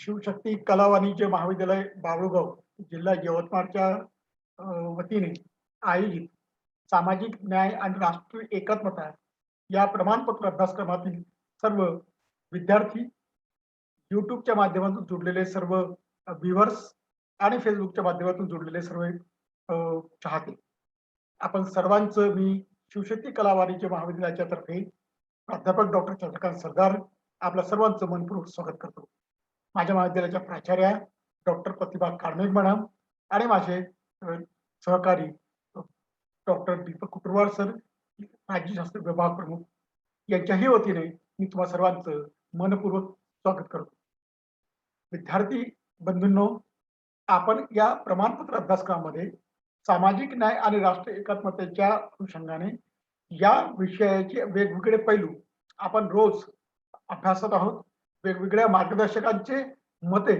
शिवशक्ती कला वाणिज्य महाविद्यालय बाळूगाव जिल्हा यवतमाळच्या वतीने आयोजित सामाजिक न्याय आणि राष्ट्रीय एकात्मता या प्रमाणपत्र अभ्यासक्रमातील सर्व विद्यार्थी, युट्यूबच्या माध्यमातून जुडलेले सर्व व्ह्युअर्स आणि फेसबुकच्या माध्यमातून जुडलेले सर्व चाहते, आपण सर्वांचं मी शिवशक्ती कला वाणिज्य महाविद्यालयाच्या तर्फे प्राध्यापक डॉक्टर चंद्रकांत सरदार आपल्या सर्वांचं मनपूर्वक स्वागत करतो. माझ्या महाविद्यालयाच्या प्राचार्या डॉक्टर प्रतिभा काळमेघ मॅडम आणि माझे सहकारी डॉक्टर दीपक कुटुरवार सर, राज्यशास्त्र विभाग प्रमुख यांच्याही वतीने मी तुम्हा सर्वांचं मनपूर्वक स्वागत करतो. विद्यार्थी बंधूंनो, आपण या प्रमाणपत्र अभ्यासक्रमामध्ये सामाजिक न्याय आणि राष्ट्रीय एकात्मतेच्या अनुषंगाने या विषयाचे वेगवेगळे पैलू आपण रोज अभ्यासत आहोत. वेगवेगळ्या मार्गदर्शकांचे मते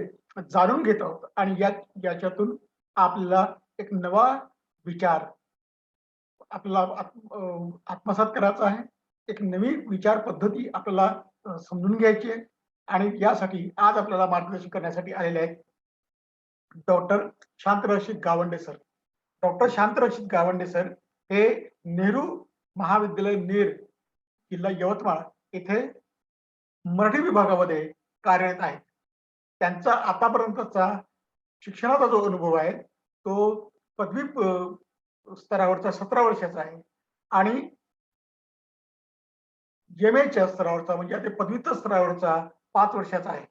जाणून घेत आहोत आणि याच्यातून आपल्याला एक नवा विचार आपल्याला आत्मसात करायचा आहे. एक नवी विचार पद्धती आपल्याला समजून घ्यायची आहे आणि यासाठी आज आपल्याला मार्गदर्शन करण्यासाठी आलेले आहेत doctor Shantarakshit Gawande sir. Doctor Shantarakshit Gawande sir हे नेहरू महाविद्यालय नेर जिल्हा यवतमाळ येथे मराठी विभागामध्ये कार्यरत आहेत. त्यांचा आतापर्यंतचा शिक्षणाचा जो अनुभव आहे तो पदवी स्तरावरचा 17 वर्षाचा आहे आणि MA च्या स्तरावरचा म्हणजे ते पदव्युत्तर स्तरावरचा 5 वर्षाचा आहे.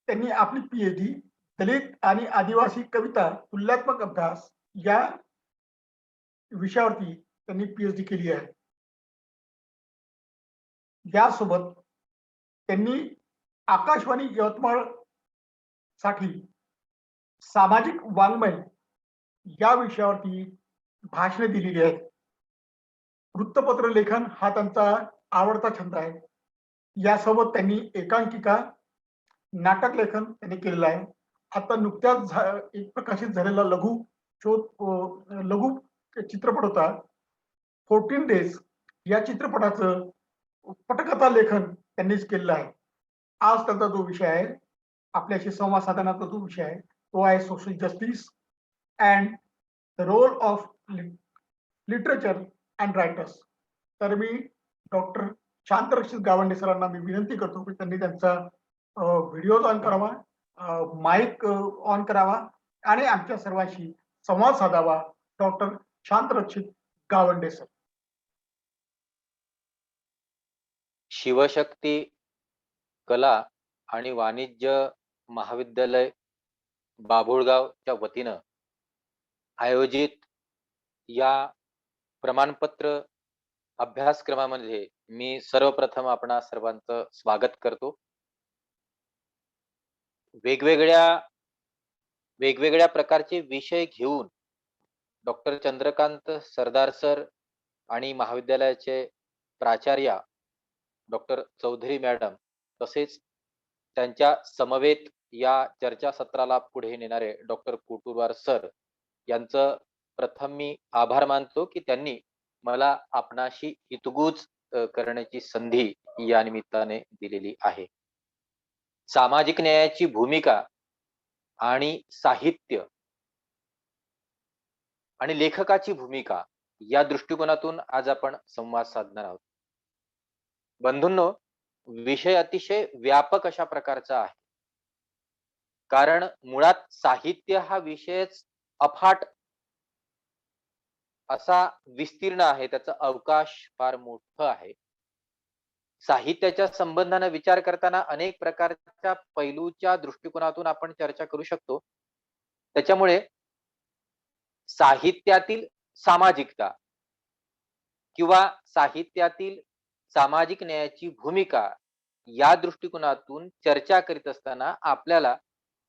त्यांनी आपली PhD दलित आणि आदिवासी कविता तुलनात्मक अभ्यास या विषयावरती त्यांनी PhD केली आहे. यासोबत त्यांनी आकाशवाणी यवतमाळ साठी सामाजिक वाङ्मय या विषयावरती भाषणे दिलेली आहेत. वृत्तपत्र लेखन हा त्यांचा आवडता छंद आहे. यासोबत त्यांनी एकांकिका, नाटक लेखन त्यांनी केलेलं आहे. आता नुकत्याच एक प्रकाशित झालेला लघु चित्रपट होता 14 डेज, या चित्रपटाचं पटकथा लेखन त्यांनीच केलेलं आहे. आज त्यांचा जो विषय आहे, आपल्याशी संवाद साधण्याचा जो विषय आहे तो आहे social justice and the role of literature and writers. तर मी डॉक्टर शांतरक्षित गावंडे सरांना मी विनंती करतो की त्यांनी त्यांचा व्हिडिओ ऑन करावा, माईक ऑन करावा आणि आमच्या सर्वांशी संवाद साधावा. Doctor Shantarakshit Gawande sir. शिवशक्ती कला आणि वाणिज्य महाविद्यालय बाभुळगावच्या वतीनं आयोजित या प्रमाणपत्र अभ्यासक्रमामध्ये मी सर्वप्रथम आपणा सर्वांचं स्वागत करतो. वेगवेगळ्या प्रकारचे विषय घेऊन डॉक्टर चंद्रकांत सरदार सर आणि महाविद्यालयाचे प्राचार्य डॉक्टर चौधरी मॅडम तसेच त्यांच्या समवेत या चर्चासत्राला पुढे नेणारे डॉक्टर कुटुरवार सर यांचं प्रथम मी आभार मानतो की त्यांनी मला आपणाशी हितगुज करण्याची संधी या निमित्ताने दिलेली आहे. सामाजिक न्यायाची भूमिका आणि साहित्य आणि लेखकाची भूमिका या दृष्टिकोनातून आज आपण संवाद साधणार आहोत. बंधूंनो, विषय अतिशय व्यापक अशा प्रकारचा आहे, कारण मुळात साहित्य हा विषयच अफाट असा विस्तीर्ण आहे, त्याचा अवकाश फार मोठा आहे. साहित्याच्या संबंधाने विचार करताना अनेक प्रकारच्या पैलूच्या दृष्टिकोनातून आपण चर्चा करू शकतो. त्याच्यामुळे साहित्यातील सामाजिकता किंवा साहित्यातील सामाजिक न्यायाची भूमिका या दृष्टिकोनातून चर्चा करीत असताना आपल्याला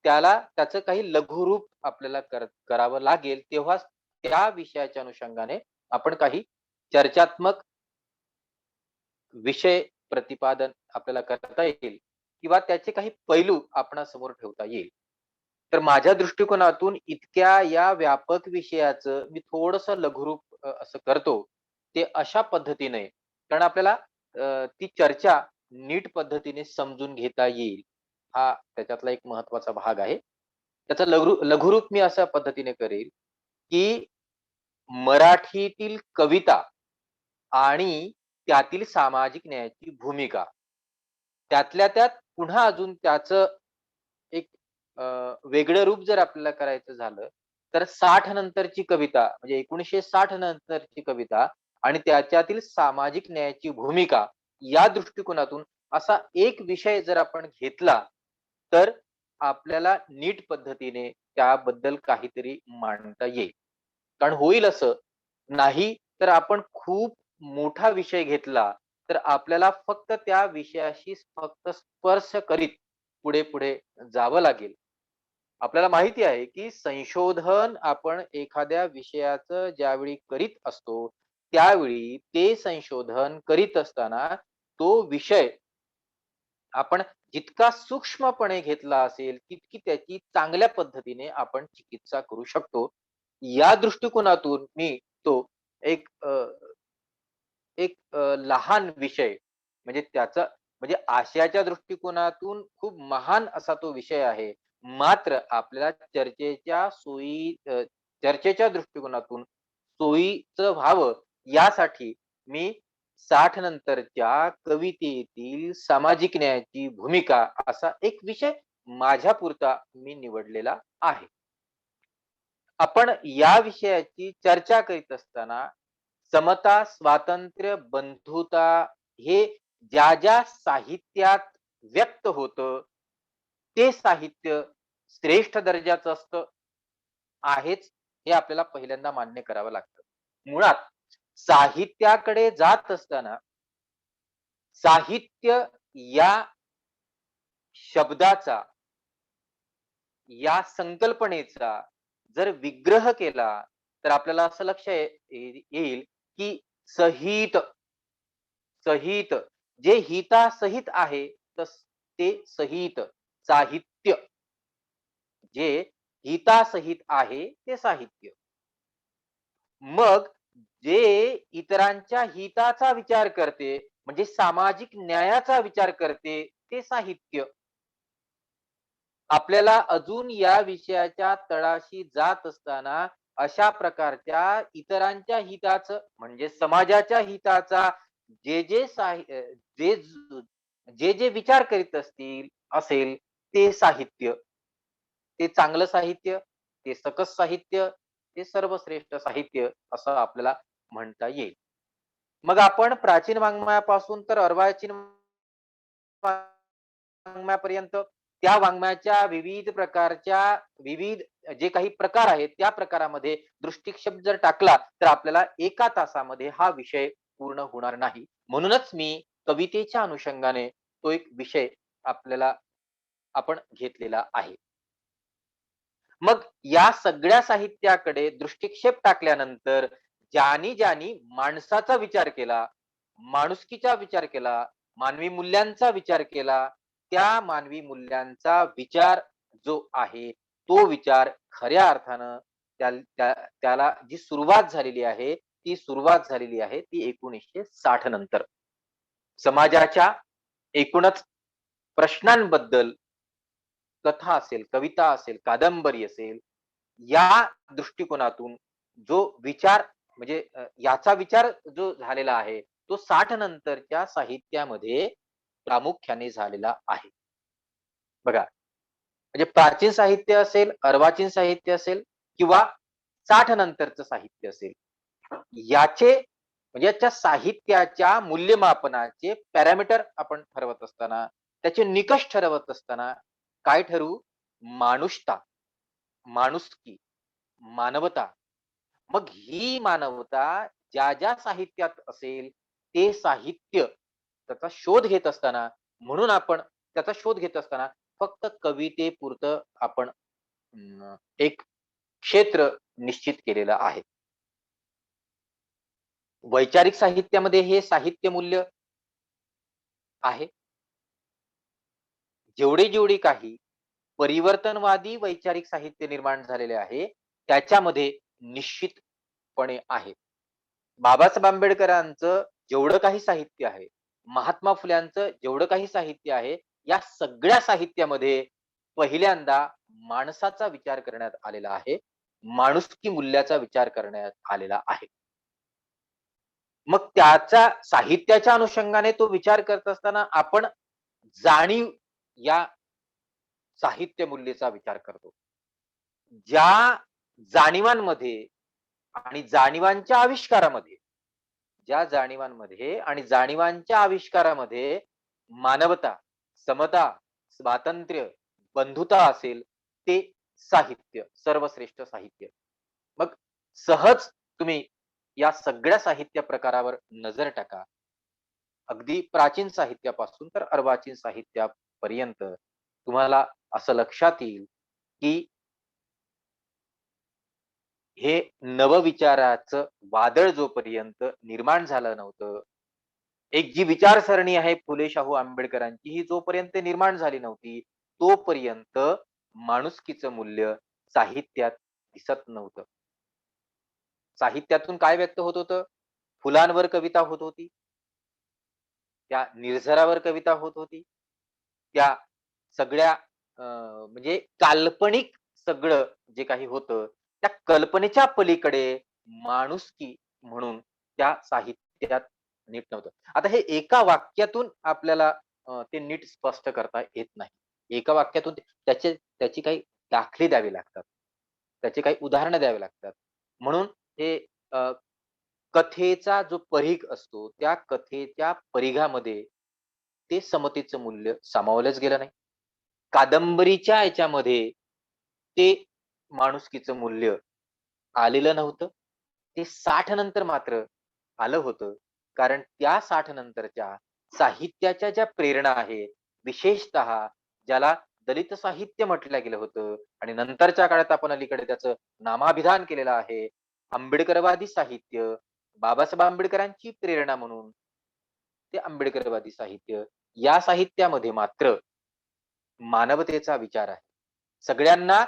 त्याचं काही लघुरूप आपल्याला करावं लागेल, तेव्हा त्या विषयाच्या अनुषंगाने आपण काही चर्चात्मक विषय प्रतिपादन आपल्याला करता येईल किंवा त्याचे काही पैलू आपणासमोर ठेवता येईल. तर माझ्या दृष्टिकोनातून इतक्या या व्यापक विषयाचं मी थोडंसं लघुरूप असं करतो ते अशा पद्धतीने, कारण आपल्याला ती चर्चा नीट पद्धतीने समजून घेता येईल, हा त्याच्यातला एक महत्त्वाचा भाग आहे. त्याचं लघुरूप मी अशा पद्धतीने करेल, की मराठीतील कविता आणि त्यातील सामाजिक न्यायाची भूमिका. त्यातल्या त्यात पुन्हा अजून त्याचं एक वेगळं रूप जर आपल्याला करायचं झालं, तर 60 नंतरची कविता म्हणजे 1960 नंतरची कविता आणि त्याच्यातील सामाजिक न्यायाची भूमिका या दृष्टिकोनातून असा एक विषय जर आपण घेतला, तर आपल्याला नीट पद्धतीने त्याबद्दल काहीतरी मांडता येईल. कारण होईल असं, नाही तर आपण खूप मोठा विषय घेतला, तर आपल्याला फक्त त्या विषयाशी फक्त स्पर्श करीत पुढे-पुढे जावं लागेल. आपल्याला माहिती आहे, की संशोधन आपण एखाद्या विषयाचं ज्यावेळी करीत असतो, त्यावेळी ते संशोधन करीत असताना तो विषय आपण जितका सूक्ष्मपणे घेतला असेल, तितकी त्याची चांगल्या पद्धतीने आपण चिकित्सा करू शकतो. या दृष्टिकोनातून मी तो एक लहान विषय म्हणजे त्याचा म्हणजे आशयाच्या दृष्टिकोनातून खूप महान असा तो विषय आहे. मात्र आपल्याला चर्चेच्या दृष्टिकोनातून सोयीचं व्हावं यासाठी मी 60 नंतरच्या कवितेतील सामाजिक न्यायाची भूमिका असा एक विषय माझ्यापुरता मी निवडलेला आहे. आपण या विषयाची चर्चा करीत असताना समता, स्वातंत्र्य, बंधुता हे ज्या साहित्यात व्यक्त होतं, ते साहित्य श्रेष्ठ दर्जाचं असतं, आहेच, हे आपल्याला पहिल्यांदा मान्य करावं लागतं. मुळात साहित्याकडे जात असताना साहित्य या शब्दाचा, या संकल्पनेचा जर विग्रह केला, तर आपल्याला असं येईल, की सहित सहित जे हितासहित आहे, ते सहित साहित्य जे हितासहित आहे, ते साहित्य. मग जे इतरांच्या हिताचा विचार करते, म्हणजे सामाजिक न्यायाचा विचार करते, ते साहित्य. आपल्याला अजून या विषयाच्या तळाशी जात असताना अशा प्रकारच्या इतरांच्या हिताचं म्हणजे समाजाच्या हिताचा जे जे साहि अ, जे ज जे विचार करीत असेल ते साहित्य. ते चांगलं साहित्य, ते सकस साहित्य, ते सर्वश्रेष्ठ साहित्य असं आपल्याला म्हणता येईल. मग आपण प्राचीन वाङ्मयापासून तर अर्वाचीन वाङ्मयापर्यंत त्या वाङ्मयाच्या विविध प्रकारच्या विविध जे काही प्रकार आहेत, त्या प्रकारामध्ये दृष्टिक्षेप जर टाकला, तर आपल्याला एका तासामध्ये हा विषय पूर्ण होणार नाही. म्हणूनच मी कवितेच्या अनुषंगाने तो एक विषय आपल्याला आपण घेतलेला आहे. मग या सगळ्या साहित्याकडे दृष्टिक्षेप टाकल्यानंतर ज्यानी माणसाचा विचार केला, माणुसकीचा विचार केला, मानवी मूल्यांचा विचार केला, त्या मानवी मूल्यांचा विचार जो आहे, तो विचार खऱ्या अर्थानं त्याला जी सुरुवात झालेली आहे, ती सुरुवात झालेली आहे ती 1960 नंतर. समाजाच्या एकूणच प्रश्नांबद्दल कथा असेल, कविता असेल, कादंबरी असेल, या दृष्टिकोनातून जो विचार म्हणजे याचा विचार जो झालेला आहे, तो 60 नंतरच्या साहित्यामध्ये प्रामुख्याने झालेला आहे. बघा, म्हणजे प्राचीन साहित्य असेल, अर्वाचीन साहित्य असेल किंवा 60 नंतरचं साहित्य असेल, याचे म्हणजे याच्या साहित्याच्या मूल्यमापनाचे पॅरामीटर आपण ठरवत असताना, त्याचे निकष ठरवत असताना काय ठरवू? माणुषता, माणुसकी, मानवता. मग ही मानवता ज्या साहित्यात असेल, ते साहित्य त्याचा शोध घेत असताना म्हणून आपण त्याचा शोध घेत असताना फक्त कवितेपुरतं आपण एक क्षेत्र निश्चित केलेलं आहे. वैचारिक साहित्यामध्ये हे साहित्य मूल्य आहे. जेवढे काही परिवर्तनवादी वैचारिक साहित्य निर्माण झालेले आहे, त्याच्यामध्ये निश्चितपणे आहे. बाबासाहेब आंबेडकरांचं जेवढं काही साहित्य आहे, महात्मा फुल्यांचं जेवढं काही साहित्य आहे, या सगळ्या साहित्यामध्ये पहिल्यांदा माणसाचा विचार करण्यात आलेला आहे. माणुसकी मूल्याचा विचार करण्यात आलेला आहे. मग त्याच्या साहित्याच्या अनुषंगाने तो विचार करत असताना आपण जाणीव या साहित्य मूल्येचा विचार करतो. ज्या जाणीवांमध्ये आणि जाणीवांच्या आविष्कारामध्ये ज्या जाणीवांमध्ये आणि जाणीवांच्या आविष्कारामध्ये मानवता, समता, स्वातंत्र्य, बंधुता असेल ते साहित्य, सर्वश्रेष्ठ साहित्य. मग सहज तुम्ही या सगळ्या साहित्य प्रकारावर नजर टाका. अगदी प्राचीन साहित्यापासून तर अर्वाचीन साहित्यापर्यंत तुम्हाला असं लक्षात येईल, की हे नवविचाराचं वादळ जोपर्यंत निर्माण झालं नव्हतं, एक जी विचारसरणी आहे फुले शाहू आंबेडकरांची ही जोपर्यंत निर्माण झाली नव्हती, तोपर्यंत माणुसकीचं मूल्य साहित्यात दिसत नव्हतं. साहित्यातून काय व्यक्त होत होतं? फुलांवर कविता होत होती. त्या निर्झरावर कविता होत होती. त्या सगळ्या म्हणजे काल्पनिक सगळं जे काही होतं, त्या कल्पनेच्या पलीकडे माणुसकी म्हणून त्या साहित्यात नीट नव्हतं. आता हे एका वाक्यातून आपल्याला ते नीट स्पष्ट करता येत नाही. एका वाक्यातून त्याची काही दाखले द्यावी लागतात. त्याची काही उदाहरणं द्यावी लागतात. म्हणून हे कथेचा जो परिघ असतो, त्या कथेच्या परिघामध्ये ते समतेचं मूल्य सामावलंच गेलं नाही. कादंबरीच्या याच्यामध्ये ते माणुसकीचं मूल्य आलेलं नव्हतं. ते 60 नंतर मात्र आलं होतं. कारण त्या 60 नंतरच्या साहित्याच्या ज्या प्रेरणा आहेत, विशेषतः ज्याला दलित साहित्य म्हटलं गेलं होतं आणि नंतरच्या काळात आपण अलीकडे त्याचं नामाभिधान केलेलं आहे. आंबेडकरवादी साहित्य, बाबासाहेब आंबेडकरांची प्रेरणा म्हणून ते आंबेडकरवादी साहित्य. या साहित्यामध्ये मात्र मानवतेचा विचार आहे. सगळ्यांना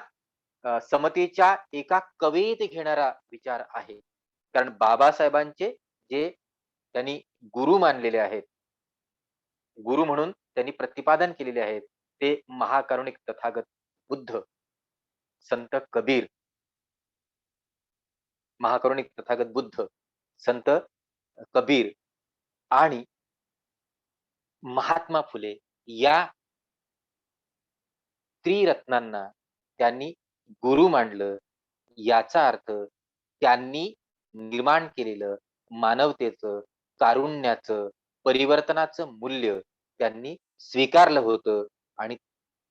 समतेच्या एका कवेत घेणारा विचार आहे. कारण बाबासाहेबांचे जे त्यांनी गुरु मानलेले आहेत, गुरु म्हणून त्यांनी प्रतिपादन केलेले आहेत, ते महाकरुणिक तथागत बुद्ध, संत कबीर, महाकरुणिक तथागत बुद्ध, संत कबीर आणि महात्मा फुले या त्रिरत्नांना त्यांनी गुरु मानलं. याचा अर्थ त्यांनी निर्माण केलेलं मानवतेचं, कारुण्याचं, परिवर्तनाचं मूल्य त्यांनी स्वीकारलं होतं आणि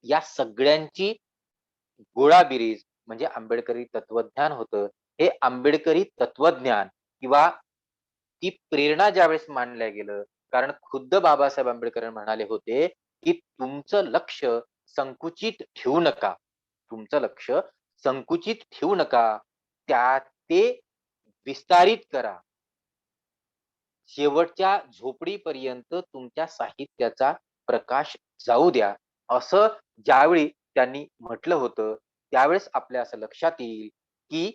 या सगळ्यांची गोळाबेरीज म्हणजे आंबेडकरी तत्वज्ञान होतं. हे आंबेडकरी तत्वज्ञान किंवा ती प्रेरणा ज्यावेळेस मानलं गेलं, कारण खुद्द बाबासाहेब आंबेडकर म्हणाले होते, की तुमचं लक्ष संकुचित ठेवू नका. तुमचं लक्ष संकुचित ठेवू नका. ते विस्तारित करा. शेवटच्या झोपडीपर्यंत तुमच्या साहित्याचा प्रकाश जाऊ द्या. असं ज्यावेळी त्यांनी म्हटलं होतं, त्यावेळेस आपल्या असं लक्षात येईल, की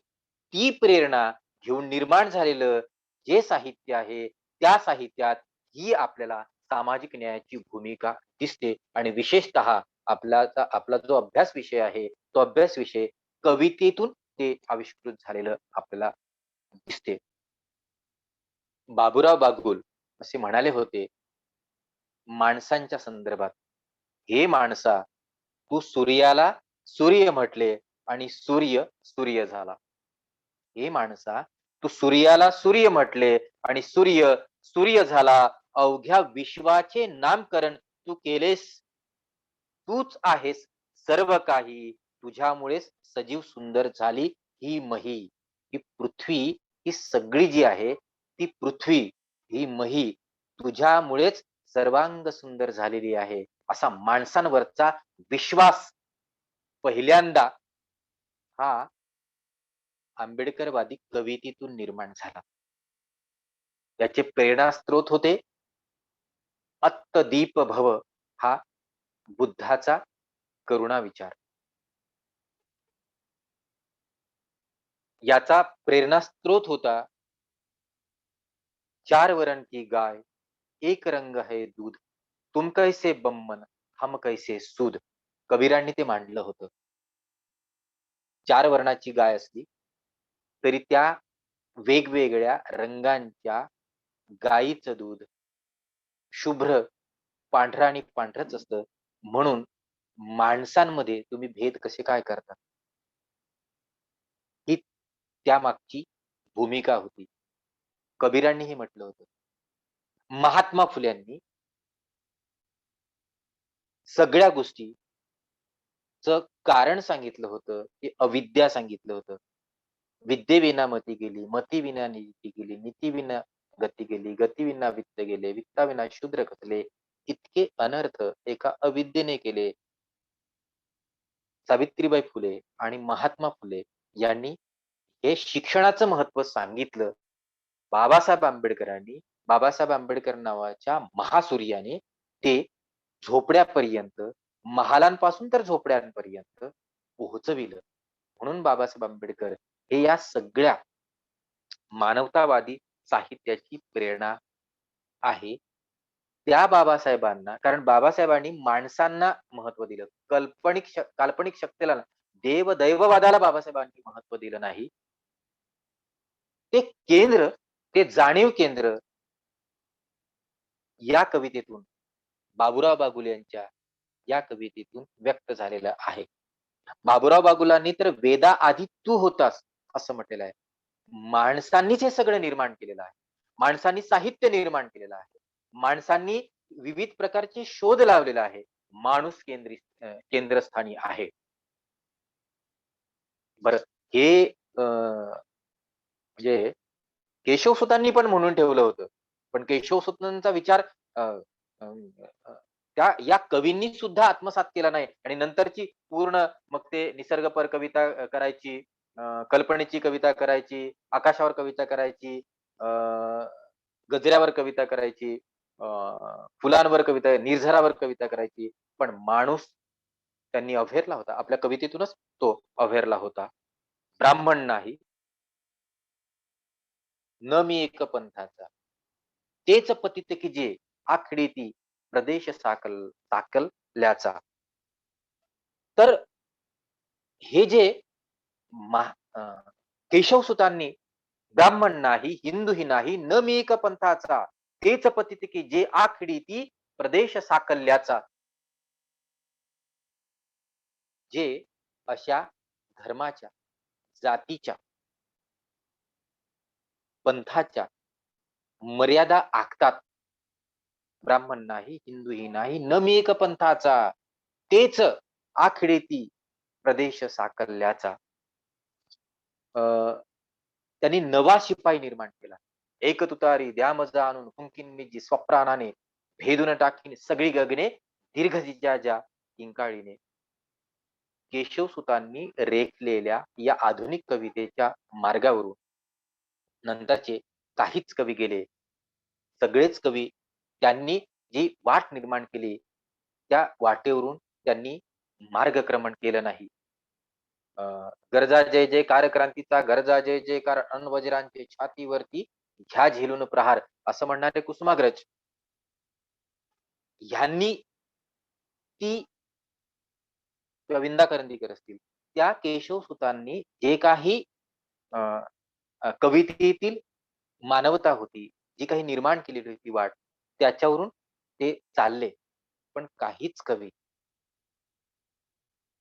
ती प्रेरणा घेऊन निर्माण झालेलं जे साहित्य आहे, त्या साहित्यात ही आपल्याला सामाजिक न्यायाची भूमिका दिसते आणि विशेषतः आपला जो अभ्यास विषय आहे, तो अभ्यास विषय कवितेतून ते आविष्कृत झालेलं आपल्याला दिसते. बाबूराव बागुल असे म्हणाले होते माणसांच्या संदर्भात, "हे माणसा, तू सूर्याला सूर्य म्हटले आणि सूर्य सूर्य झाला. हे माणसा, तू सूर्याला सूर्य म्हटले आणि सूर्य सूर्य झाला. अवघ्या विश्वाचे नामकरण तू केलेस. तूच आहेस सर्व काही. तुझ्यामुळेच सजीव सुंदर झाली ही मही." ही पृथ्वी, ही सगळी जी आहे, ती पृथ्वी, ही मही तुझ्यामुळेच सर्वांग सुंदर झालेली आहे. असा माणसांवरचा विश्वास पहिल्यांदा हा आंबेडकरवादी कवितेतून निर्माण झाला. त्याचे प्रेरणास्त्रोत होते अत्तदीप भव हा बुद्धाचा करुणा विचार. याचा प्रेरणास्त्रोत होता चार वरण की गाय, एक रंग है दूध, तुम कैसे बम्मन, हम कैसे सूद. कबीरांनी ते मांडलं होतं. चार वर्णाची गाय असली तरी त्या वेगवेगळ्या रंगांच्या गायीचं दूध शुभ्र, पांढरं आणि पांढरंच असतं. म्हणून माणसांमध्ये तुम्ही भेद कसे काय करता? ही त्यामागची भूमिका होती. कबीरांनीही म्हटलं होतं. महात्मा फुल्यांनी सगळ्या गोष्टीचं कारण सांगितलं होतं, ते अविद्या सांगितलं होतं. विद्येविना मती गेली, मतीविना नीती गेली, नीतीविना गती गेली, गतिविना वित्त गेले, वित्ताविना शूद्र खचले. इतके अनर्थ एका अविद्येने केले. सावित्रीबाई फुले आणि महात्मा फुले यांनी हे शिक्षणाचं महत्त्व सांगितलं. बाबासाहेब आंबेडकरांनी बाबासाहेब आंबेडकर नावाच्या महासूर्याने ते झोपड्यापर्यंत, महालांपासून तर झोपड्यांपर्यंत पोहोचविलं. म्हणून बाबासाहेब आंबेडकर हे या सगळ्या मानवतावादी साहित्याची प्रेरणा आहे. त्या बाबासाहेबांना, कारण बाबासाहेबांनी माणसांना महत्त्व दिलं. काल्पनिक शक्तीला दैववादाला बाबासाहेबांनी महत्त्व दिलं नाही. ते केंद्र, ते जाणीव केंद्र या कवितेतून, बाबुराव बागुल यांच्या या कवितेतून व्यक्त झालेलं आहे. बाबुराव बागुलांनी तर वेदा आधी तू होतास असं म्हटलेलं आहे. माणसांनीच हे सगळं निर्माण केलेलं आहे. माणसांनी साहित्य निर्माण केलेलं आहे. माणसांनी विविध प्रकारचे शोध लावलेला आहे. माणूस केंद्रस्थानी आहे. बरं, हे म्हणजे केशवसुतांनी पण म्हणून ठेवलं होतं. पण केशवसुतांचा विचार अ, अ, अ, त्या या कवींनी सुद्धा आत्मसात केला नाही आणि नंतरची पूर्ण मग ते निसर्गपर कविता करायची, कल्पनेची कविता करायची, आकाशावर कविता करायची, अ, गजऱ्यावर कविता करायची, फुलांवर कविता, निर्झरावर कविता करायची. पण माणूस त्यांनी अव्हेरला होता. आपल्या कवितेतूनच तो अव्हेरला होता. ब्राह्मण नाही, न मी एक पंथाचा, तेच पतित की जे आखडी ती प्रदेश साकल्याचा. तर हे जे केशवसुतांनी ब्राह्मण नाही, हिंदूही नाही, न मी एक पंथाचा, तेच पतित की जे आखडी ती प्रदेश साकल्याचा. जे अशा धर्माच्या, जातीच्या, पंथाच्या मर्यादा आखतात. ब्राह्मण नाही, हिंदूही नाही, न मी एक पंथाचा, तेच आखडे ती प्रदेश साकल्याचा. त्यांनी नवा शिपाई निर्माण केला. एक तुतारी द्या मज आणून, फुंकीन मी जी स्वप्राणाने, भेदून टाकीन सगळी गगने, दीर्घ ज्या किंकाळीने. केशवसुतांनी रेखलेल्या या आधुनिक कवितेच्या मार्गावरून नंतरचे काहीच कवी गेले. सगळेच कवी त्यांनी जी वाट निर्माण केली, त्या वाटेवरून त्यांनी मार्गक्रमण केलं नाही. गरजा जय जयकार क्रांतीचा, गरजा जय जयकार अण्वज्रांचे छातीवरती घ्या झेलून प्रहार, असं म्हणणारे कुसुमाग्रज ह्यांनी ती, विंदा करंदीकर असतील, त्या केशवसुतांनी जे काही कवितेतील मानवता होती, जी काही निर्माण केलेली होती वाट, त्याच्यावरून ते चालले. पण काहीच कवी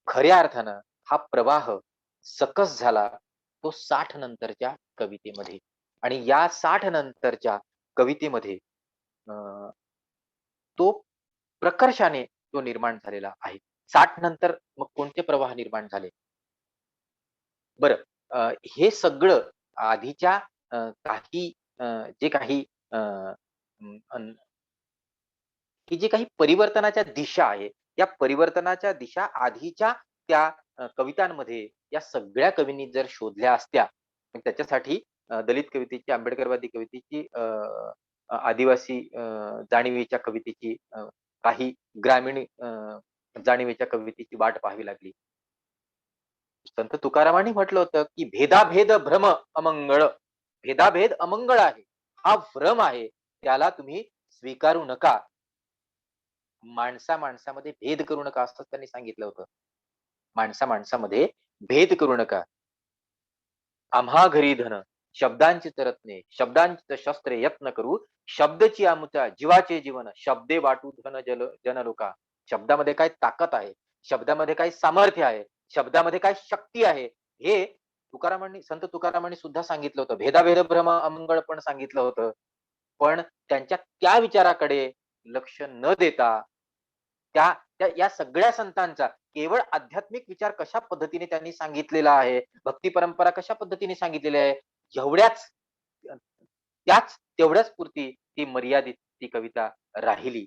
खऱ्या अर्थानं हा प्रवाह सकस झाला तो 60 नंतरच्या कवितेमध्ये. आणि या 60 नंतरच्या कवितेमध्ये अ, तो प्रकर्षाने तो निर्माण झालेला आहे. 60 नंतर मग कोणते प्रवाह निर्माण झाले? बरं, हे सगळं आधीच्या काही जे काही अ, अं, ही जी काही परिवर्तनाच्या दिशा आहे, या परिवर्तनाच्या दिशा आधीच्या त्या कवितांमध्ये या सगळ्या कवींनी जर शोधल्या असत्या, मग त्याच्यासाठी दलित कवितेची, आंबेडकरवादी कवितेची, आदिवासी जाणिवेच्या कवितेची, काही ग्रामीण जाणिवेच्या कवितेची वाट पाहावी लागली. संत तुकारामांनी म्हटलं होतं, की "भेदाभेद भ्रम अमंगळ." भेदाभेद अमंगळ आहे. हा भ्रम आहे, त्याला तुम्ही स्वीकारू नका. माणसामध्ये भेद करू नका असं त्यांनी सांगितलं होतं. माणसामध्ये भेद करू नका. आम्हा घरी धन, शब्दांची रत्ने, शब्दांची शस्त्रे यत्न करू, शब्दची आमुचा जीवाचे जीवन, शब्दे वाटू धन जनलोका. शब्दामध्ये काय ताकद आहे, शब्दामध्ये काय सामर्थ्य आहे, शब्दामध्ये काय शक्ती आहे, हे संत तुकारामांनी सुद्धा सांगितलं होतं. भेदाभेद भ्रम अमंगळ पण सांगितलं होतं. पण त्यांच्या त्या विचाराकडे लक्ष न देता त्या त्या या सगळ्या संतांचा केवळ आध्यात्मिक विचार कशा पद्धतीने त्यांनी सांगितलेला आहे, भक्ती परंपरा कशा पद्धतीने सांगितलेली आहे, एवढ्याच त्याच तेवढ्याच पुरती ती मर्यादित ती कविता राहिली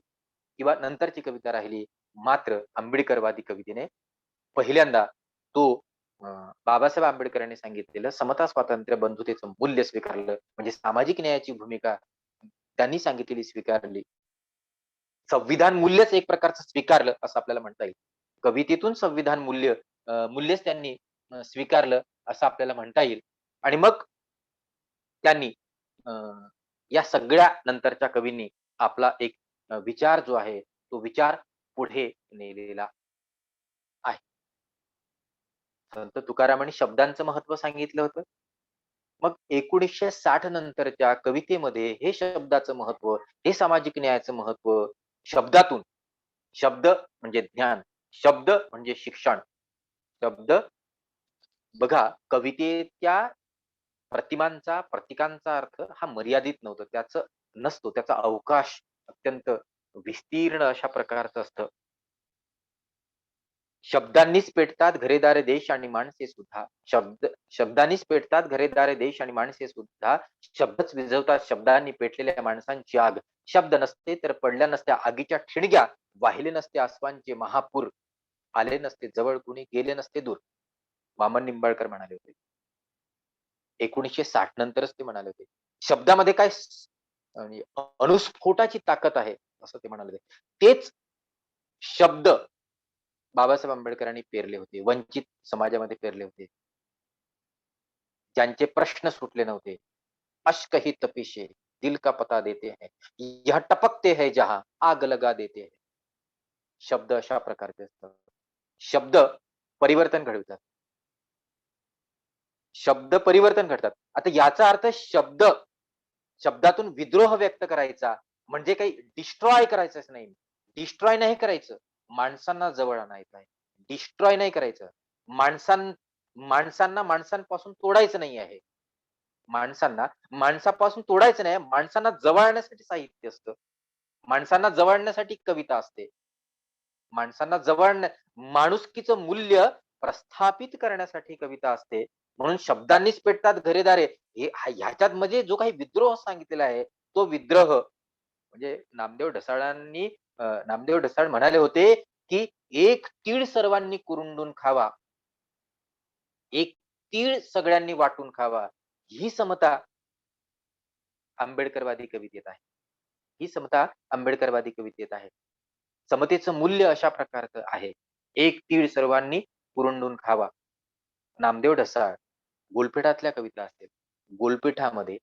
किंवा नंतरची कविता राहिली. मात्र आंबेडकरवादी कवितेने पहिल्यांदा तो बाबासाहेब आंबेडकरांनी सांगितलेलं समता, स्वातंत्र्य, बंधुतेचं मूल्य स्वीकारलं. म्हणजे सामाजिक न्यायाची भूमिका त्यांनी सांगितलेली स्वीकारली. संविधान मूल्यच एक प्रकारचं स्वीकारलं असं आपल्याला म्हणता येईल. कवितेतून संविधान मूल्यच त्यांनी स्वीकारलं असं आपल्याला म्हणता येईल. आणि मग त्यांनी अ, या सगळ्या नंतरच्या कवींनी आपला एक विचार जो आहे, तो विचार पुढे नेलेला आहे. संत तुकारामांनी शब्दांचं महत्त्व सांगितलं होतं. मग 1960 नंतरच्या कवितेमध्ये हे शब्दाचं महत्त्व, हे सामाजिक न्यायाचं महत्त्व शब्दातून शब्द म्हणजे ज्ञान, शब्द म्हणजे शिक्षण. शब्द बघा कवितेच्या प्रतीकांचा अर्थ हा मर्यादित नव्हता. त्याचा अवकाश अत्यंत विस्तीर्ण अशा प्रकारचं असतं. शब्दांनीच पेटतात घरेदारे देश आणि माणसे सुद्धा. शब्दांनीच पेटतात घरेदारे देश आणि माणसे सुद्धा. शब्दच विझवतात शब्दांनी पेटलेल्या माणसांची आग. शब्द नसते तर पडल्या नसत्या आगीच्या ठिणग्या, वाहिले नसते अश्वांचे महापूर, आले नसते जवळ कुणी गेले नसते दूर. वामन निंबाळकर म्हणाले होते. 1960 नंतरच ते म्हणाले होते. शब्दामध्ये काय म्हणजे अनुस्फोटाची ताकद आहे असं ते म्हणाले होते. तेच शब्द बाबासाहेब आंबेडकरांनी पेरले होते. वंचित समाजामध्ये पेरले होते. ज्यांचे प्रश्न सुटले नव्हते. अश्क ही तपिशे दिल का पता देते हैं. यह टपकते हैं जहां आग लगा देते हैं. शब्द अशा प्रकारचे असतात. शब्द परिवर्तन घडवतात. शब्द परिवर्तन घडतात. आता याचा अर्थ शब्दातून विद्रोह व्यक्त करायचा म्हणजे काही डिस्ट्रॉय करायचंच नाही. डिस्ट्रॉय नाही करायचं. माणसांना जवळ आणायचं आहे. डिस्ट्रॉय नाही करायचं. माणसांना माणसांपासून तोडायचं नाही आहे. माणसापासून तोडायचं नाही. माणसांना जवळ आणण्यासाठी साहित्य असतं. माणसांना जवळ आणण्यासाठी कविता असते. माणसांना माणुसकीचं मूल्य प्रस्थापित करण्यासाठी कविता असते. म्हणून शब्दांनीच पेटतात घरेदारे ह्याच्यात म्हणजे जो काही विद्रोह सांगितलेला आहे तो विद्रोह म्हणजे नामदेव ढसाळ म्हणाले होते की एक तीळ सर्वांनी कुरुंडून खावा, एक तीळ सगळ्यांनी वाटून खावा. ही समता आंबेडकरवादी कवितेत आहे. ही समता आंबेडकरवादी कवितेत आहे. समतेचं मूल्य अशा प्रकारचं आहे. एक तीळ सर्वांनी कुरुंडून खावा. नामदेव ढसाळ गुलपेठातल्या कविता असतील. गुलपेठामध्ये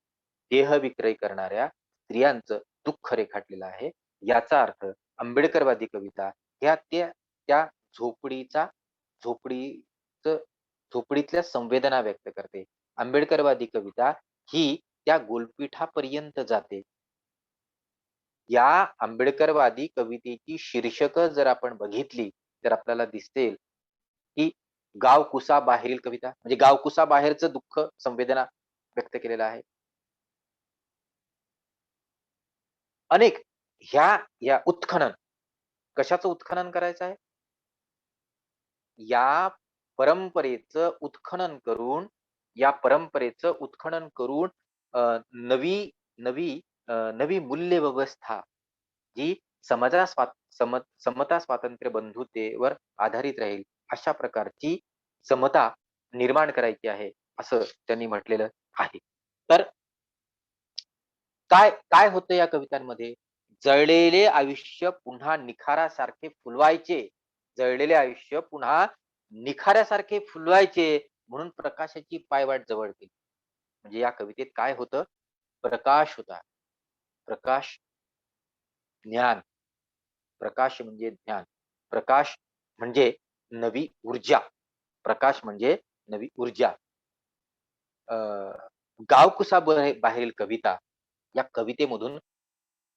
देह विक्रय करणाऱ्या स्त्रियांचं दुःख रेखाटलेलं आहे. याचा अर्थ आंबेडकरवादी कविता ह्या त्या झोपडीचा झोपडीचं झोपडीतल्या संवेदना व्यक्त करते. आंबेडकरवादी कविता ही त्या गुलपीठापर्यंत जाते. या आंबेडकरवादी कवितेची शीर्षक जर आपण बघितली तर आपल्याला दिसेल की गाव बाहेरील कविता म्हणजे गाव बाहेरचं दुःख संवेदना व्यक्त केलेला आहे. अनेक या उत्खनन कशाचं उत्खनन करायचं आहे? या परंपरेचं उत्खनन करून अ, नवी नवी नवी मूल्य व्यवस्था जी समता, स्वातंत्र्य, बंधुतेवर आधारित राहील अशा प्रकारची समता निर्माण करायची आहे असं त्यांनी म्हटलेलं आहे. तर काय काय होतं या कवितांमध्ये? जळलेले आयुष्य पुन्हा निखारासारखे फुलवायचे. जळलेले आयुष्य पुन्हा निखाऱ्यासारखे फुलवायचे म्हणून प्रकाशाची पायवाट जवळ केली. म्हणजे या कवितेत काय होतं? प्रकाश होता. प्रकाश, ज्ञान. प्रकाश म्हणजे ज्ञान. प्रकाश म्हणजे नवी ऊर्जा. प्रकाश म्हणजे नवी ऊर्जा. अ, गावकुसा बाहेरील कविता या कवितेमधून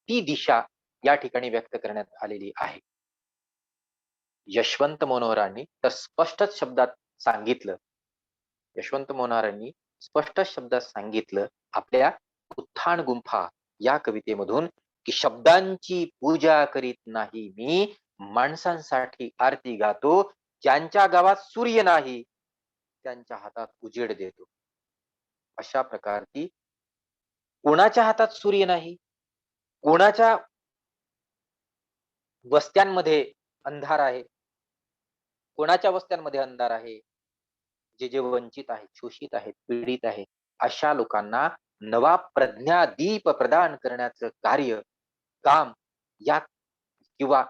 ती दिशा या ठिकाणी व्यक्त करण्यात आलेली आहे. यशवंत मनोहरांनी तर स्पष्टच शब्दात सांगितलं. यशवंत मनोहरांनी स्पष्ट शब्दात सांगितलं आपल्या उत्थान गुंफा या कवितेमधून, की शब्दांची पूजा करीत नाही मी, माणसांसाठी आरती गातो, ज्यांच्या गावात सूर्य नाही त्यांच्या हातात उजेड देतो. अशा प्रकारची कोणाच्या हातात सूर्य नाही, कोणाच्या वस्त्यांमध्ये अंधार आहे, कोणाच्या वस्त्यांमध्ये अंधार आहे, जे वंचित आहेत, शोषित आहेत, पीडित आहेत, अशा लोकांना नवा प्रज्ञादीप प्रदान करण्याचं कार्य, काम या किंवा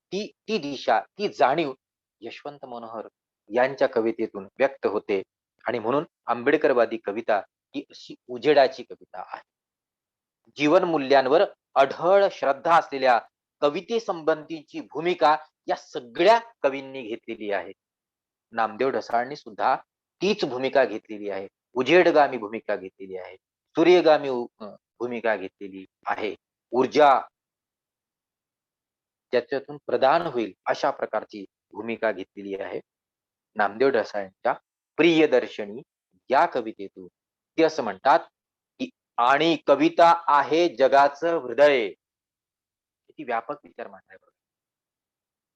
ती ती दिशा, ती जाणीव यशवंत मनोहर यांच्या कवितेतून व्यक्त होते आणि म्हणून आंबेडकरवादी कविता ही अशी उजेडाची कविता आहे. जीवन मूल्यांवर अढळ श्रद्धा असलेल्या कवितेसंबंधीची भूमिका या सगळ्या कवींनी घेतलेली आहे. नामदेव ढसाळनी सुद्धा तीच भूमिका घेतलेली आहे. उजेडगामी भूमिका घेतलेली आहे. सूर्यगामी भूमिका घेतलेली आहे. ऊर्जा त्याच्यातून प्रदान होईल अशा प्रकारची भूमिका घेतलेली आहे. नामदेव ढसाळ्यांच्या प्रियदर्शनी या कवितेतून ते असं म्हणतात, की आणि कविता आहे जगाचं हृदय. किती व्यापक विचार मांडलाय बघा.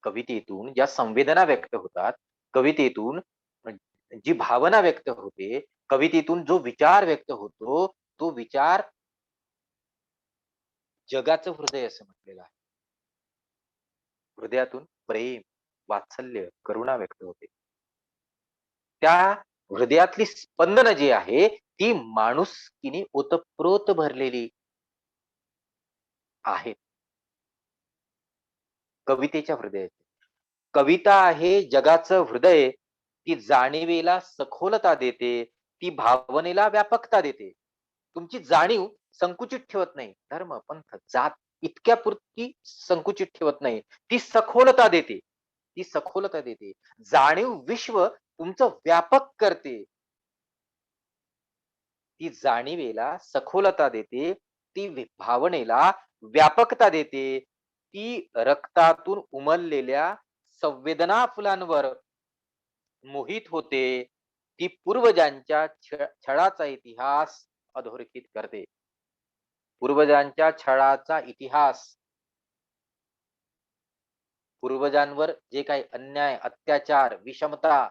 कवितेतून ज्या संवेदना व्यक्त होतात, कवितेतून जी भावना व्यक्त होते, कवितेतून जो विचार व्यक्त होतो, तो विचार जगाचं हृदय असं म्हटलेलं आहे. हृदयातून प्रेम, वात्सल्य, करुणा व्यक्त होते. त्या हृदयातली स्पंदन जी आहे, ती माणुसकीने ओतप्रोत भरलेली आहेत. कवितेच्या हृदयात. कविता आहे जगाचं हृदय, ती जाणिवेला सखोलता देते, ती भावनेला व्यापकता देते. तुमची जाणीव संकुचित ठेवत नाही. धर्म, पंथ, जात इतक्यापुरती संकुचित ठेवत नाही. ती सखोलता देते. ती सखोलता देते. जाणीव विश्व तुमचं व्यापक करते. ती जाणिवेला सखोलता देते, ती भावनेला व्यापकता देते, ती रक्तातून उमललेल्या संवेदना फुलांवर मोहित होते, ती पूर्वजांच्या छळाचा इतिहास अधोरेखित करते. पूर्वजांच्या छळाचा इतिहास, पूर्वजांवर जे काही अन्याय, अत्याचार, विषमता,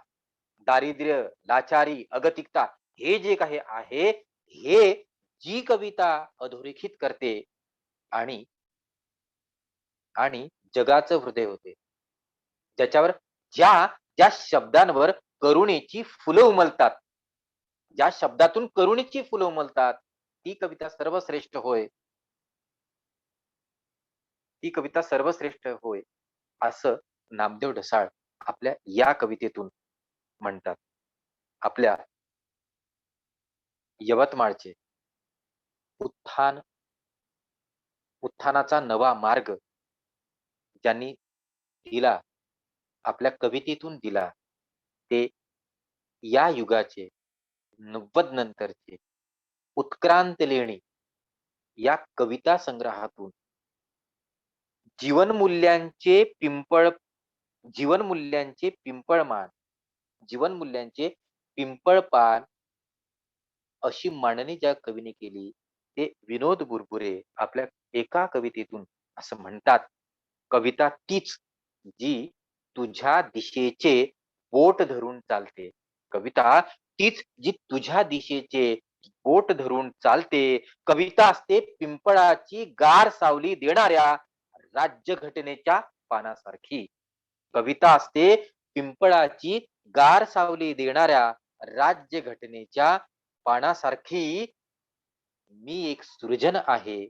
दारिद्र्य, लाचारी, अगतिकता हे जे काही आहे, हे जी कविता अधोरेखित करते आणि आणि जगाचं हृदय होते. त्याच्यावर ज्या ज्या शब्दांवर करुणेची फुलं उमलतात, ज्या शब्दातून करुणेची फुलं उमलतात, ती कविता सर्वश्रेष्ठ होय. ती कविता सर्वश्रेष्ठ होय, असं नामदेव ढसाळ आपल्या या कवितेतून म्हणतात. आपल्या यवतमाळचे उत्थान उत्थानाचा नवा मार्ग ज्यांनी दिला, आपल्या कवितेतून दिला, ते या युगाचे 90 नंतरचे उत्क्रांत लेणी या कविता संग्रहातून जीवनमूल्यांचे पिंपळ जीवनमूल्यांचे पिंपळमान, जीवनमूल्यांचे पिंपळपान अशी मांडणी ज्या कवीने केली, ते विनोद बुरबुरे आपल्या एका कवितेतून असं म्हणतात, कविता तीच जी तुझ्या दिशेचे बोट धरून चालते. कविता तीच जी तुझ्या दिशेचे बोट धरून चालते. कविता असते पिंपळाची गार सावली देणाऱ्या राज्यघटनेच्या पानासारखी. कविता असते पिंपळाची गार सावली देणाऱ्या राज्यघटनेच्या पानासारखी. मी एक सृजन आहे.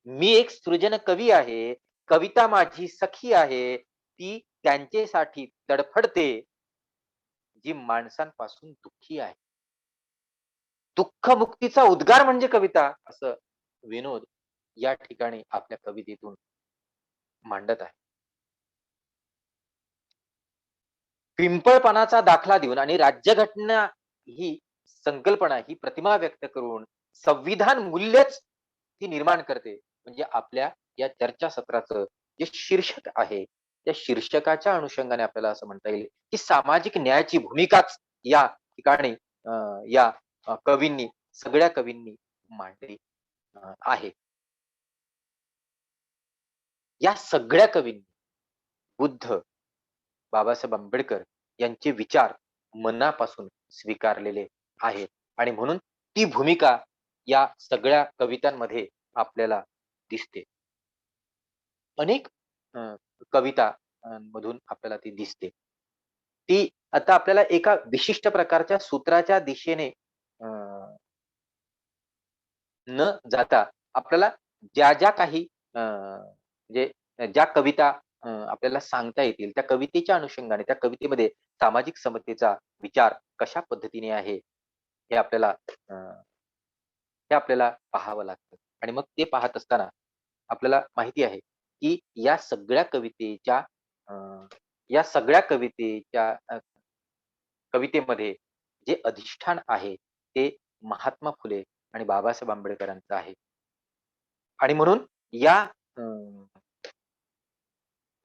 मी एक सृजन कवी आहे. कविता माझी सखी आहे. ती त्यांच्यासाठी तडफडते, जी माणसांपासून दुःखी आहे. दुःख मुक्तीचा उद्गार म्हणजे कविता, असं विनोद या ठिकाणी आपल्या कवितेतून मांडत आहे. पिंपळपणाचा दाखला देऊन आणि राज्यघटना ही संकल्पना, ही प्रतिमा व्यक्त करून संविधान मूल्यच ती निर्माण करते. म्हणजे आपल्या या चर्चासत्राचं जे शीर्षक आहे, त्या शीर्षकाच्या अनुषंगाने आपल्याला असं म्हणता येईल, की सामाजिक न्यायाची भूमिकाच या ठिकाणी या कवींनी, सगळ्या कवींनी मांडली आहे. या सगळ्या कवींनी बुद्ध, बाबासाहेब आंबेडकर यांचे विचार मनापासून स्वीकारलेले आहेत आणि म्हणून ती भूमिका या सगळ्या कवितांमध्ये आपल्याला दिसते. अनेक अ, कविता मधून आपल्याला ती दिसते. ती आता आपल्याला एका विशिष्ट प्रकारच्या सूत्राच्या दिशेने अ, न जाता आपल्याला ज्या काही म्हणजे ज्या कविता आपल्याला सांगता येतील, त्या कवितेच्या अनुषंगाने त्या कवितेमध्ये सामाजिक समतेचा विचार कशा पद्धतीने आहे, हे आपल्याला पाहावं लागतं. आणि मग ते पाहत असताना आपल्याला माहिती आहे, की अ, या सगळ्या कवितेच्या कवितेमध्ये जे अधिष्ठान आहे, ते महात्मा फुले आणि बाबासाहेब आंबेडकरांचं आहे. आणि म्हणून या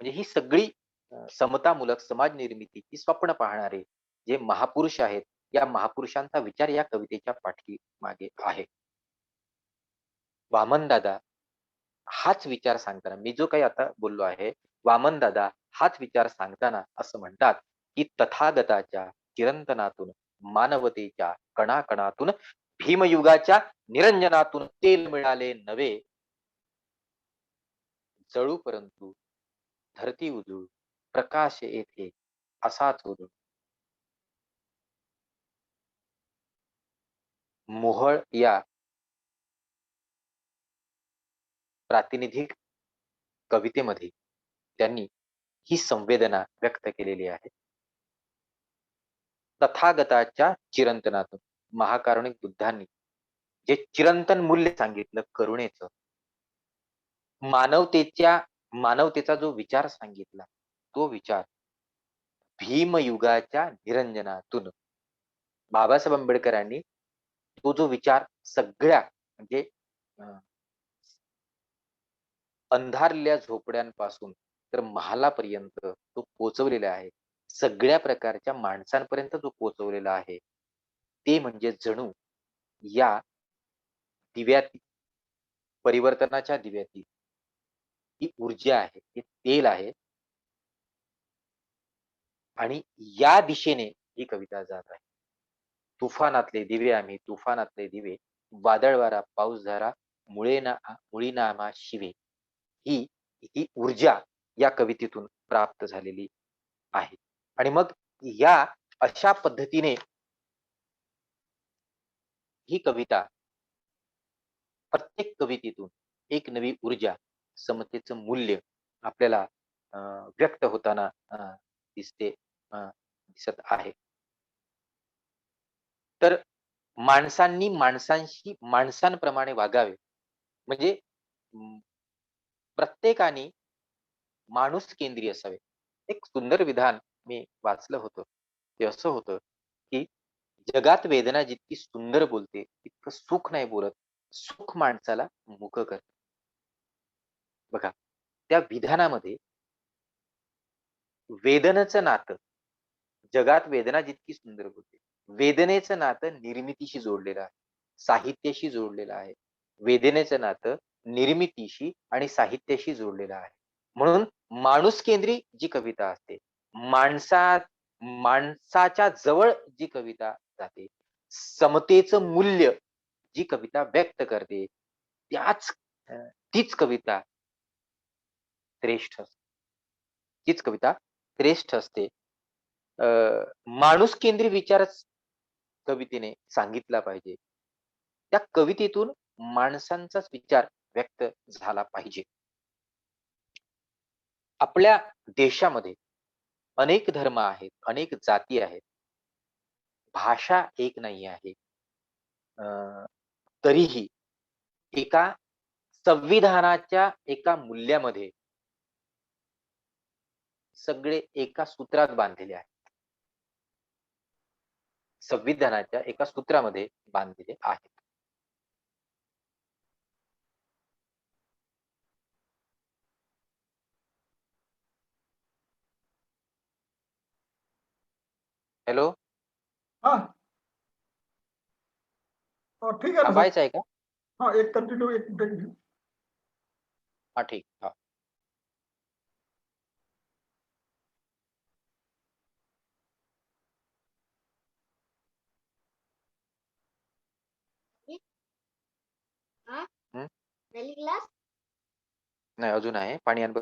म्हणजे ही सगळी समतामूलक समाज निर्मितीची स्वप्न पाहणारे जे महापुरुष आहेत, या महापुरुषांचा विचार या कवितेच्या पाठीमागे आहे. वामनदादा हाच विचार सांगताना मी जो काही आता बोललो आहे, वामनदादा हाच विचार सांगताना असं म्हणतात, की तथागताच्या चिरंतनातून, मानवतेच्या कणाकणातून, भीमयुगाच्या निरंजनातून तेल मिळाले नवे, जळू परंतु धरती उजळू, प्रकाश येथे असाच उजळू. मोहळ या प्रातिनिधिक कवितेमध्ये त्यांनी ही संवेदना व्यक्त केलेली आहे. तथागताच्या चिरंतनातून महाकारुणिक बुद्धांनी जे चिरंतन मूल्य सांगितलं करुणेचं, मानवतेच्या मानवतेचा जो विचार सांगितला, तो विचार भीमयुगाच्या निरंजनातून बाबासाहेब आंबेडकरांनी तो जो विचार सगळ्या म्हणजे अ, अंधारलेल्या झोपड्यांपासून तर महालापर्यंत तो पोहोचवलेला आहे. सगळ्या प्रकारच्या माणसांपर्यंत जो पोहोचवलेला आहे. ते म्हणजे जणू या दिव्याती, परिवर्तनाच्या दिव्याती ही ऊर्जा आहे, हे तेल आहे आणि या दिशेने ही कविता जात आहे. तुफानातले दिवे आम्ही, तुफानातले दिवे, वादळ वारा, पाऊस झाला, मुळीना आम्हा शिवे. ही ही ऊर्जा या कवितेतून प्राप्त झालेली आहे. आणि मग या अशा पद्धतीने ही कविता प्रत्येक कवितेतून एक नवी ऊर्जा, समतेचं मूल्य आपल्याला अ, व्यक्त होताना दिसते दिसत आहे. तर माणसांनी माणसांशी माणसांप्रमाणे वागावे. म्हणजे प्रत्येकाने माणूस केंद्रीय असावे. एक सुंदर विधान मी वाचलं होतं. ते असं होतं, की जगात वेदना जितकी सुंदर बोलते, तितकं सुख नाही बोलत. सुख माणसाला मुकं करतं. बघा, त्या विधानामध्ये वेदनेचं नातं, जगात वेदना जितकी सुंदर बोलते, वेदनेचं नातं निर्मितीशी जोडलेलं आहे. साहित्याशी जोडलेलं आहे. वेदनेचं नातं निर्मितीशी आणि साहित्याशी जोडलेलं आहे. म्हणून माणूसकेंद्री जी कविता असते, माणसा माणसाच्या जवळ जी कविता जाते, समतेचं मूल्य जी कविता व्यक्त करते, त्याच अ, तीच कविता श्रेष्ठ असते. तीच कविता श्रेष्ठ असते. अ, माणूसकेंद्री विचारच कवितेने सांगितला पाहिजे. त्या कवितेतून माणसांचाच विचार व्यक्त झाला पाहिजे. आपल्या देशामध्ये अनेक धर्म आहेत, अनेक जाती आहेत. भाषा एक नाही आहे. अ, तरीही एका संविधानाच्या एका मूल्यामध्ये सगळे एका सूत्रात बांधलेले आहेत. संविधानाच्या एका सूत्रामध्ये बांधलेले आहेत. हॅलो, हा ठीक आहे ना सर. थांबायचं आहे का? हा, एक कंटिन्यू एक ब्रेक घेऊ. हा, ठीक. हा. हाँ? हं? पहली क्लास नाही, अजून आहे. पाणी आण बरं.